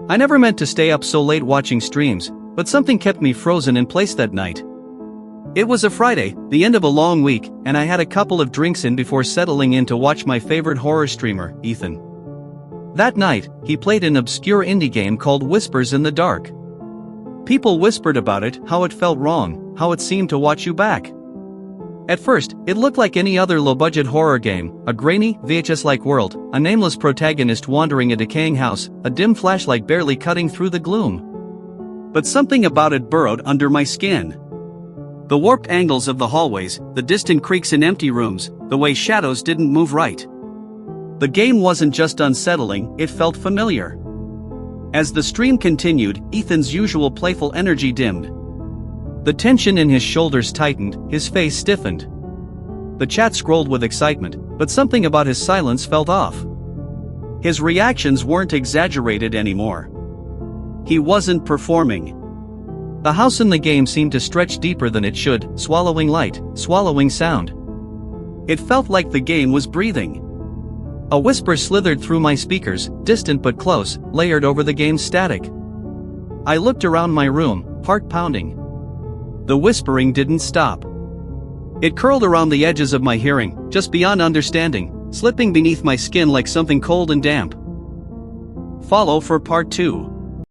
I never meant to stay up so late watching streams, but something kept me frozen in place that night. It was a Friday, the end of a long week, and I had a couple of drinks in before settling in to watch my favorite horror streamer, Ethan. That night, he played an obscure indie game called Whispers in the Dark. People whispered about it, how it felt wrong, how it seemed to watch you back. At first, it looked like any other low-budget horror game, a grainy, VHS-like world, a nameless protagonist wandering a decaying house, a dim flashlight barely cutting through the gloom. But something about it burrowed under my skin. The warped angles of the hallways, the distant creaks in empty rooms, the way shadows didn't move right. The game wasn't just unsettling, it felt familiar. As the stream continued, Ethan's usual playful energy dimmed. The tension in his shoulders tightened, his face stiffened. The chat scrolled with excitement, but something about his silence felt off. His reactions weren't exaggerated anymore. He wasn't performing. The house in the game seemed to stretch deeper than it should, swallowing light, swallowing sound. It felt like the game was breathing. A whisper slithered through my speakers, distant but close, layered over the game's static. I looked around my room, heart pounding. The whispering didn't stop. It curled around the edges of my hearing, just beyond understanding, slipping beneath my skin like something cold and damp. Follow for part 2.